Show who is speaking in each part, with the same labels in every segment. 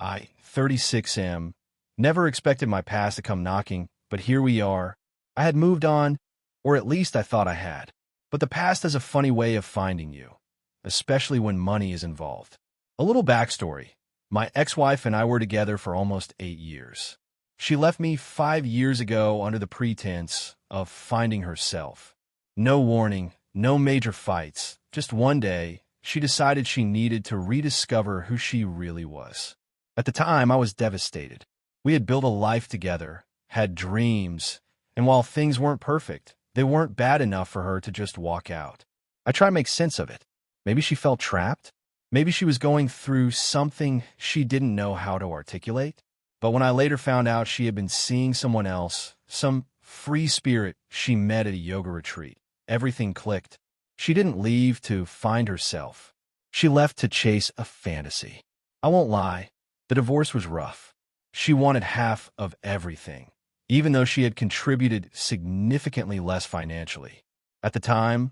Speaker 1: 36M. Never expected my past to come knocking, but here we are. I had moved on, or at least I thought I had. But the past has a funny way of finding you, especially when money is involved. A little backstory. My ex-wife and I were together for almost 8 years. She left me 5 years ago under the pretense of finding herself. No warning, no major fights. Just one day, she decided she needed to rediscover who she really was. At the time, I was devastated. We had built a life together, had dreams, and while things weren't perfect, they weren't bad enough for her to just walk out. I tried to make sense of it. Maybe she felt trapped. Maybe she was going through something she didn't know how to articulate. But when I later found out she had been seeing someone else, some free spirit she met at a yoga retreat, everything clicked. She didn't leave to find herself. She left to chase a fantasy. I won't lie, the divorce was rough. She wanted half of everything, even though she had contributed significantly less financially. At the time,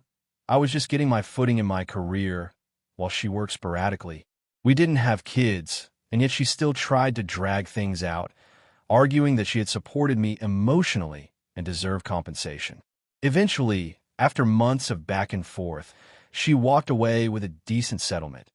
Speaker 1: I was just getting my footing in my career while she worked sporadically. We didn't have kids, and yet she still tried to drag things out, arguing that she had supported me emotionally and deserved compensation. Eventually, after months of back and forth, she walked away with a decent settlement.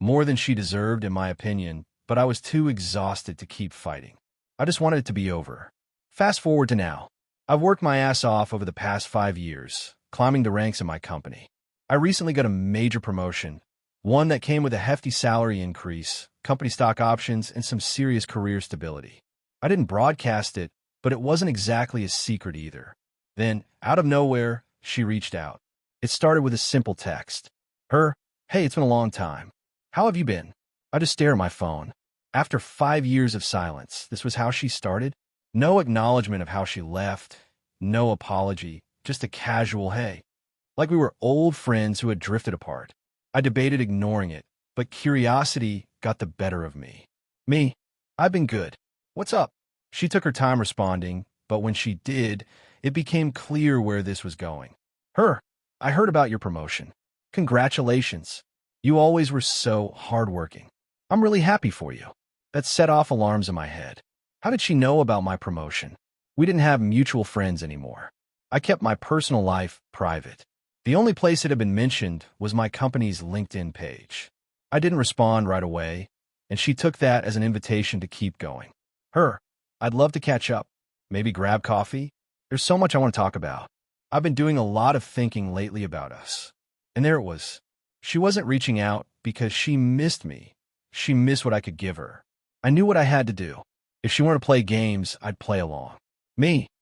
Speaker 1: More than she deserved, in my opinion, but I was too exhausted to keep fighting. I just wanted it to be over. Fast forward to now. I've worked my ass off over the past 5 years, climbing the ranks in my company. I recently got a major promotion, one that came with a hefty salary increase, company stock options, and some serious career stability. I didn't broadcast it, but it wasn't exactly a secret either. Then, out of nowhere, she reached out. It started with a simple text. Hey, it's been a long time. How have you been? I just stare at my phone. After 5 years of silence, this was how she started. No acknowledgement of how she left, no apology, just a casual hey. Like we were old friends who had drifted apart. I debated ignoring it, but curiosity got the better of me. I've been good. What's up? She took her time responding, but when she did, it became clear where this was going. I heard about your promotion. Congratulations. You always were so hardworking. I'm really happy for you. That set off alarms in my head. How did she know about my promotion? We didn't have mutual friends anymore. I kept my personal life private. The only place it had been mentioned was my company's LinkedIn page. I didn't respond right away, and she took that as an invitation to keep going. I'd love to catch up. Maybe grab coffee? There's so much I want to talk about. I've been doing a lot of thinking lately about us. And there it was. She wasn't reaching out because she missed me. She missed what I could give her. I knew what I had to do. If she wanted to play games, I'd play along.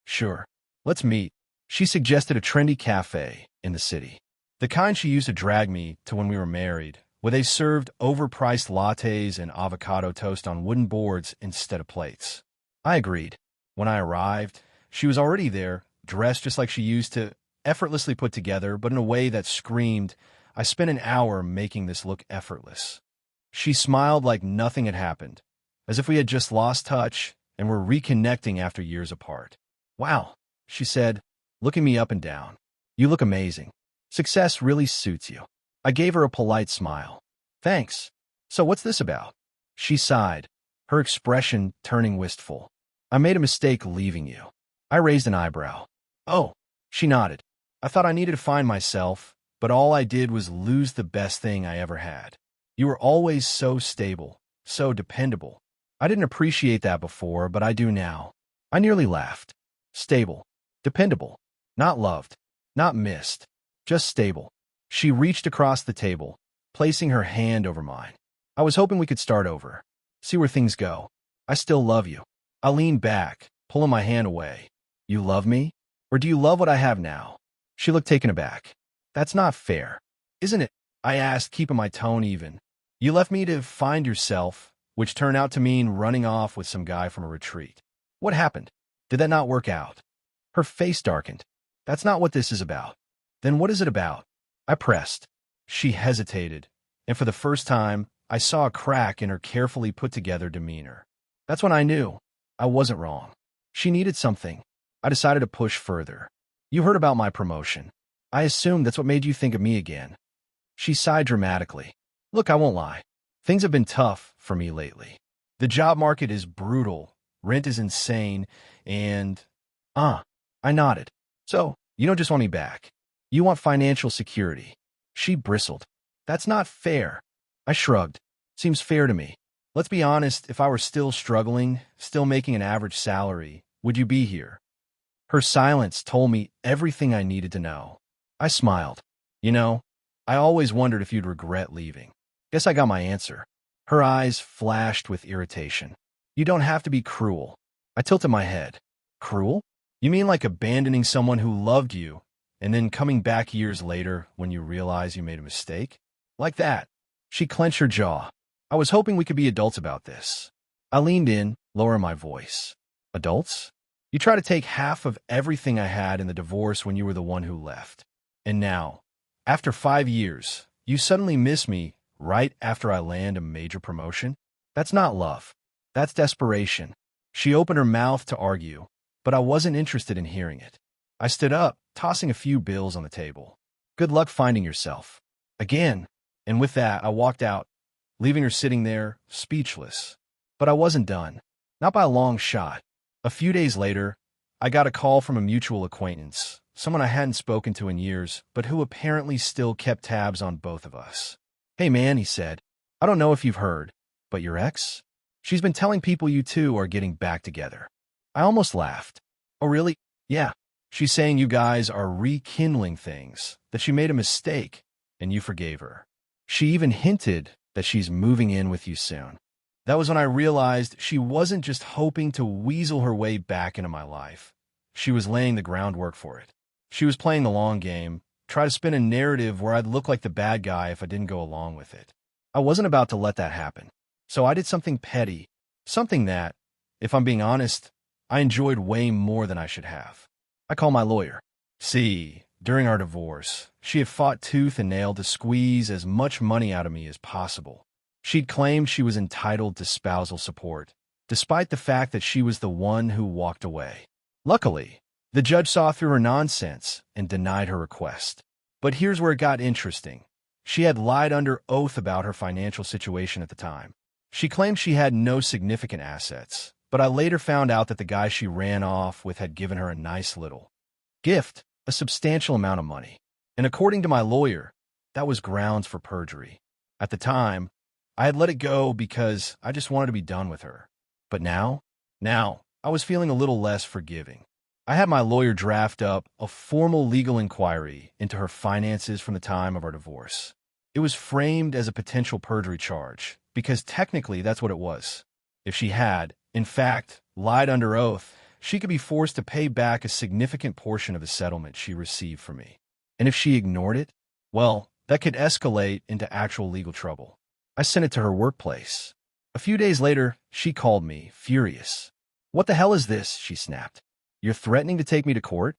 Speaker 1: Sure. Let's meet. She suggested a trendy cafe in the city. The kind she used to drag me to when we were married, where they served overpriced lattes and avocado toast on wooden boards instead of plates. I agreed. When I arrived, she was already there, dressed just like she used to, effortlessly put together, but in a way that screamed, I spent an hour making this look effortless. She smiled like nothing had happened, as if we had just lost touch and were reconnecting after years apart. Wow, she said, looking me up and down. You look amazing. Success really suits you. I gave her a polite smile. Thanks. So what's this about? She sighed, her expression turning wistful. I made a mistake leaving you. I raised an eyebrow. Oh, she nodded. I thought I needed to find myself, but all I did was lose the best thing I ever had. You were always so stable, so dependable. I didn't appreciate that before, but I do now. I nearly laughed. Stable. Dependable. Not loved. Not missed. Just stable. She reached across the table, placing her hand over mine. I was hoping we could start over. See where things go. I still love you. I leaned back, pulling my hand away. You love me? Or do you love what I have now? She looked taken aback. That's not fair. Isn't it? I asked, keeping my tone even. You left me to find yourself, which turned out to mean running off with some guy from a retreat. What happened? Did that not work out? Her face darkened. That's not what this is about. Then what is it about? I pressed. She hesitated, and for the first time, I saw a crack in her carefully put-together demeanor. That's when I knew. I wasn't wrong. She needed something. I decided to push further. You heard about my promotion. I assumed that's what made you think of me again. She sighed dramatically. Look, I won't lie. Things have been tough for me lately. The job market is brutal, rent is insane, and... I nodded. So, you don't just want me back. You want financial security. She bristled. That's not fair. I shrugged. Seems fair to me. Let's be honest, if I were still struggling, still making an average salary, would you be here? Her silence told me everything I needed to know. I smiled. You know, I always wondered if you'd regret leaving. Guess I got my answer. Her eyes flashed with irritation. You don't have to be cruel. I tilted my head. Cruel? You mean like abandoning someone who loved you, and then coming back years later when you realize you made a mistake? Like that. She clenched her jaw. I was hoping we could be adults about this. I leaned in, lowering my voice. Adults? You tried to take half of everything I had in the divorce when you were the one who left. And now, after 5 years, you suddenly miss me right after I land a major promotion? That's not love. That's desperation. She opened her mouth to argue, but I wasn't interested in hearing it. I stood up, tossing a few bills on the table. Good luck finding yourself. Again. And with that, I walked out, leaving her sitting there, speechless. But I wasn't done. Not by a long shot. A few days later, I got a call from a mutual acquaintance, someone I hadn't spoken to in years, but who apparently still kept tabs on both of us. Hey man, he said, I don't know if you've heard, but your ex? She's been telling people you two are getting back together. I almost laughed. Oh really? Yeah. She's saying you guys are rekindling things, that she made a mistake, and you forgave her. She even hinted that she's moving in with you soon. That was when I realized she wasn't just hoping to weasel her way back into my life. She was laying the groundwork for it. She was playing the long game, try to spin a narrative where I'd look like the bad guy if I didn't go along with it. I wasn't about to let that happen. So I did something petty, something that, if I'm being honest, I enjoyed way more than I should have. I called my lawyer. See, during our divorce, she had fought tooth and nail to squeeze as much money out of me as possible. She'd claimed she was entitled to spousal support, despite the fact that she was the one who walked away. Luckily, the judge saw through her nonsense and denied her request. But here's where it got interesting. She had lied under oath about her financial situation at the time. She claimed she had no significant assets, but I later found out that the guy she ran off with had given her a nice little gift, a substantial amount of money. And according to my lawyer, that was grounds for perjury. At the time, I had let it go because I just wanted to be done with her. But now, I was feeling a little less forgiving. I had my lawyer draft up a formal legal inquiry into her finances from the time of our divorce. It was framed as a potential perjury charge, because technically that's what it was. If she had, in fact, lied under oath, she could be forced to pay back a significant portion of the settlement she received from me. And if she ignored it, well, that could escalate into actual legal trouble. I sent it to her workplace. A few days later, she called me, furious. What the hell is this? She snapped. You're threatening to take me to court?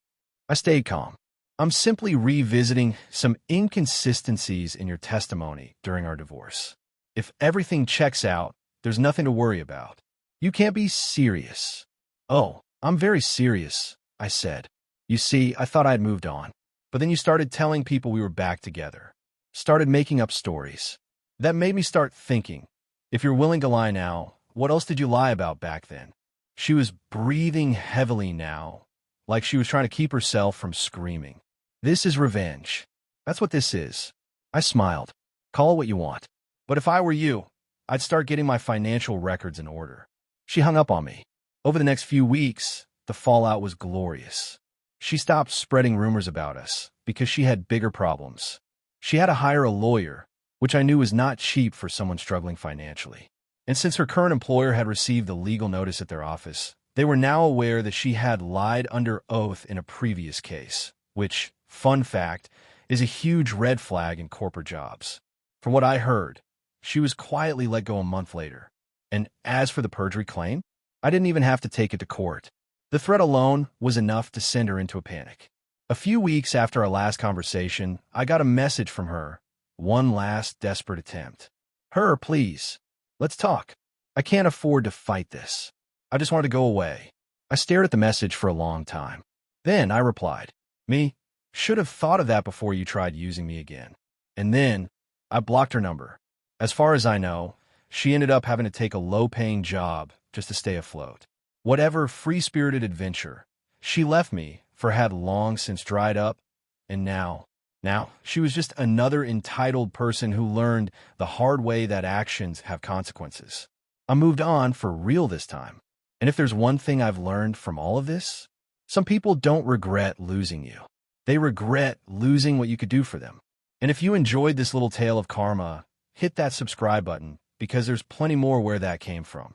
Speaker 1: I stayed calm. I'm simply revisiting some inconsistencies in your testimony during our divorce. If everything checks out, there's nothing to worry about. You can't be serious. Oh, I'm very serious, I said. You see, I thought I had moved on. But then you started telling people we were back together. Started making up stories. That made me start thinking, if you're willing to lie now, what else did you lie about back then? She was breathing heavily now, like she was trying to keep herself from screaming. This is revenge. That's what this is. I smiled. Call it what you want. But if I were you, I'd start getting my financial records in order. She hung up on me. Over the next few weeks, the fallout was glorious. She stopped spreading rumors about us because she had bigger problems. She had to hire a lawyer, which I knew was not cheap for someone struggling financially. And since her current employer had received a legal notice at their office, they were now aware that she had lied under oath in a previous case, which, fun fact, is a huge red flag in corporate jobs. From what I heard, she was quietly let go a month later. And as for the perjury claim, I didn't even have to take it to court. The threat alone was enough to send her into a panic. A few weeks after our last conversation, I got a message from her. One last desperate attempt. Her, please. Let's talk. I can't afford to fight this. I just wanted to go away. I stared at the message for a long time. Then I replied, Me? Should have thought of that before you tried using me again. And then I blocked her number. As far as I know, She ended up having to take a low-paying job just to stay afloat. Whatever free-spirited adventure she left me for had long since dried up, and now, she was just another entitled person who learned the hard way that actions have consequences. I moved on for real this time. And if there's one thing I've learned from all of this, some people don't regret losing you. They regret losing what you could do for them. And if you enjoyed this little tale of karma, hit that subscribe button because there's plenty more where that came from.